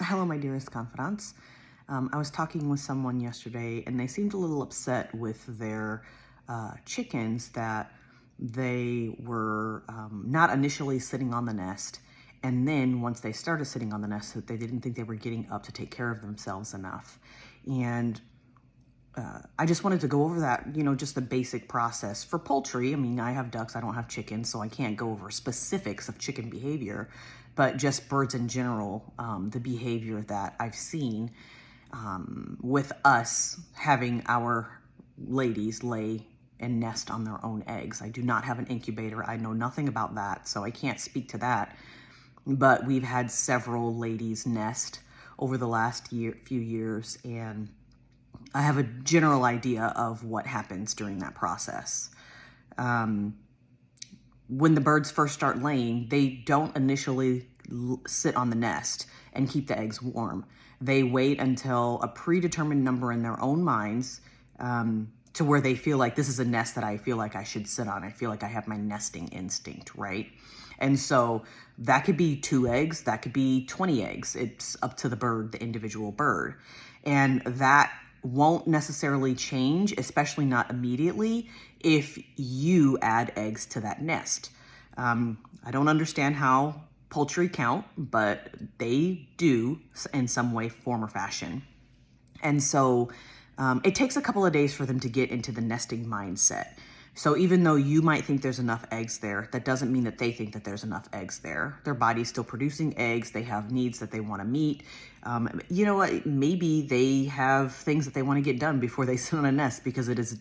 Hello, my dearest confidants. I was talking with someone yesterday and they seemed a little upset with their chickens that they were not initially sitting on the nest. And then once they started sitting on the nest, that they didn't think they were getting up to take care of themselves enough. And I just wanted to go over that, just the basic process for poultry. I mean, I have ducks, I don't have chickens, so I can't go over specifics of chicken behavior, but just birds in general, the behavior that I've seen with us having our ladies lay and nest on their own eggs. I do not have an incubator. I know nothing about that, so I can't speak to that. But we've had several ladies nest over the last few years, and I have a general idea of what happens during that process. When the birds first start laying, they don't initially sit on the nest and keep the eggs warm. They wait until a predetermined number in their own minds to where they feel like this is a nest that I feel like I should sit on. I feel like I have my nesting instinct, right? And so that could be 2 eggs, that could be 20 eggs. It's up to the bird, the individual bird. And that won't necessarily change, especially not immediately, if you add eggs to that nest. I don't understand how poultry count, but they do in some way, form, or fashion. And so it takes a couple of days for them to get into the nesting mindset. So even though you might think there's enough eggs there, that doesn't mean that they think that there's enough eggs there. Their body's still producing eggs. They have needs that they want to meet. You know what? Maybe they have things that they want to get done before they sit on a nest, because it is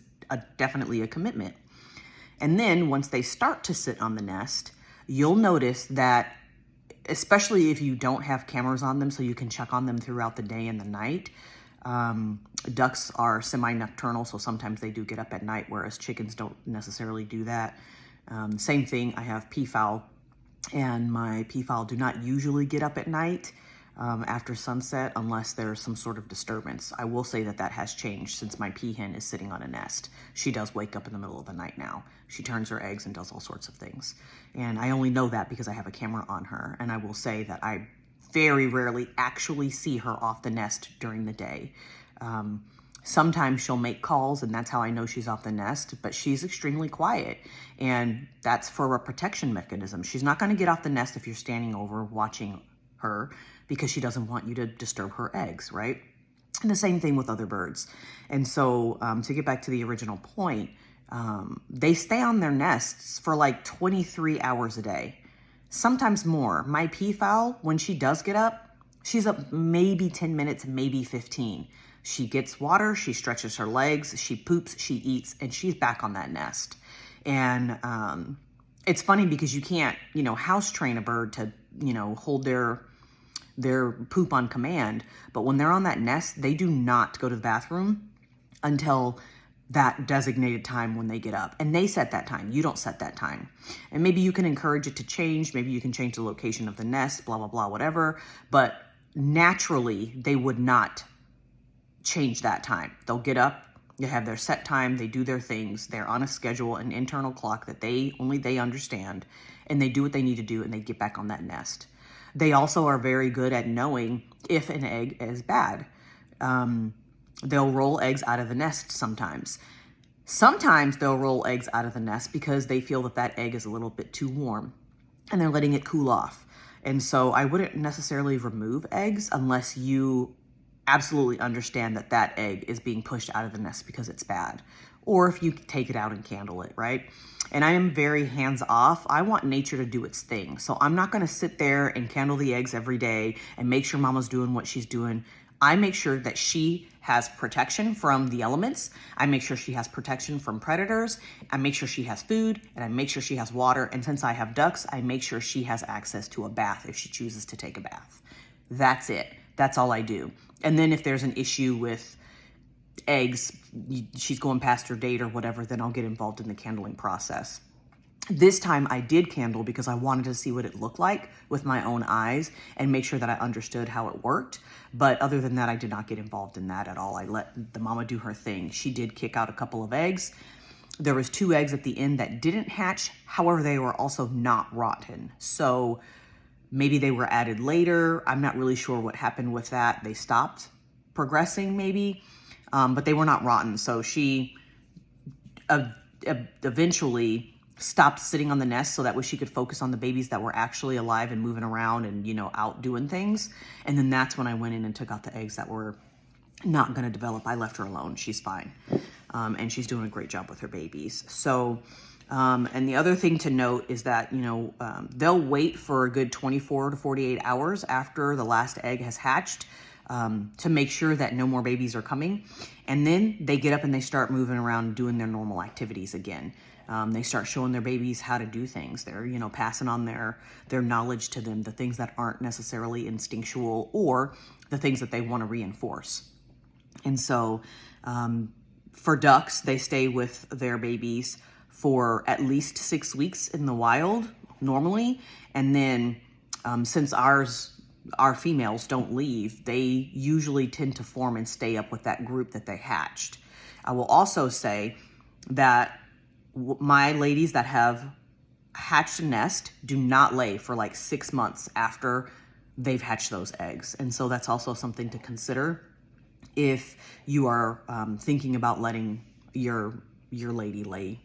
definitely a commitment. And then once they start to sit on the nest, you'll notice that, especially if you don't have cameras on them so you can check on them throughout the day and the night. Ducks are semi-nocturnal, so sometimes they do get up at night, whereas chickens don't necessarily do that. Same thing, I have peafowl, and my peafowl do not usually get up at night after sunset unless there's some sort of disturbance. I will say that that has changed since my peahen is sitting on a nest. She does wake up in the middle of the night now. She turns her eggs and does all sorts of things. And I only know that because I have a camera on her, and I will say that I very rarely actually see her off the nest during the day. Sometimes she'll make calls, and that's how I know she's off the nest, but she's extremely quiet, and that's for a protection mechanism. She's not going to get off the nest if you're standing over watching her, because she doesn't want you to disturb her eggs, right? And the same thing with other birds. And so to get back to the original point, they stay on their nests for like 23 hours a day. Sometimes more. My peafowl, when she does get up, she's up maybe 10 minutes, maybe 15. She gets water, she stretches her legs, she poops, she eats, and she's back on that nest. And it's funny because you can't, house train a bird to, hold their poop on command. But when they're on that nest, they do not go to the bathroom until that designated time when they get up. And they set that time. You don't set that time. And maybe you can encourage it to change. Maybe you can change the location of the nest, blah, blah, blah, whatever. But naturally, they would not change that time. They'll get up, they have their set time, they do their things. They're on a schedule, an internal clock that only they understand, and they do what they need to do, and they get back on that nest. They also are very good at knowing if an egg is bad. They'll roll eggs out of the nest sometimes. Sometimes they'll roll eggs out of the nest because they feel that that egg is a little bit too warm and they're letting it cool off. And so I wouldn't necessarily remove eggs unless you absolutely understand that that egg is being pushed out of the nest because it's bad. Or if you take it out and candle it, right? And I am very hands off. I want nature to do its thing. So I'm not gonna sit there and candle the eggs every day and make sure mama's doing what she's doing. I make sure that she has protection from the elements. I make sure she has protection from predators. I make sure she has food, and I make sure she has water. And since I have ducks, I make sure she has access to a bath if she chooses to take a bath. That's it. That's all I do. And then if there's an issue with eggs, she's going past her date or whatever, then I'll get involved in the candling process. This time I did candle because I wanted to see what it looked like with my own eyes and make sure that I understood how it worked. But other than that, I did not get involved in that at all. I let the mama do her thing. She did kick out a couple of eggs. There was 2 eggs at the end that didn't hatch. However, they were also not rotten. So Maybe they were added later. I'm not really sure what happened with that. They stopped progressing maybe, but they were not rotten. So she eventually stopped sitting on the nest so that way she could focus on the babies that were actually alive and moving around and, you know, out doing things. And then that's when I went in and took out the eggs that were not going to develop. I left her alone. She's fine. And she's doing a great job with her babies. So, and the other thing to note is that, you know, they'll wait for a good 24 to 48 hours after the last egg has hatched to make sure that no more babies are coming. And then they get up and they start moving around doing their normal activities again. They start showing their babies how to do things. They're, you know, passing on their knowledge to them, the things that aren't necessarily instinctual or the things that they want to reinforce. And so for ducks, they stay with their babies for at least 6 weeks in the wild normally. And then since our females don't leave, they usually tend to form and stay up with that group that they hatched. I will also say that my ladies that have hatched a nest do not lay for like 6 months after they've hatched those eggs. And so that's also something to consider if you are thinking about letting your lady lay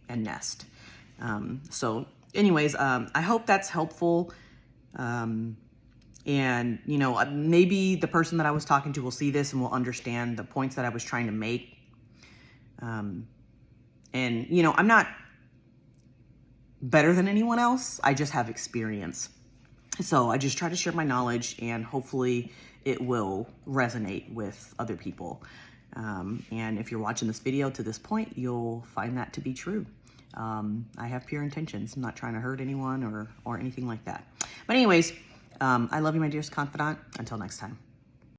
and nest. So anyways, I hope that's helpful. And, you know, maybe the person that I was talking to will see this and will understand the points that I was trying to make. And, you know, I'm not better than anyone else. I just have experience. So I just try to share my knowledge and hopefully it will resonate with other people. And if you're watching this video to this point, you'll find that to be true. I have pure intentions. I'm not trying to hurt anyone or anything like that. But anyways, I love you, my dearest confidant. Until next time.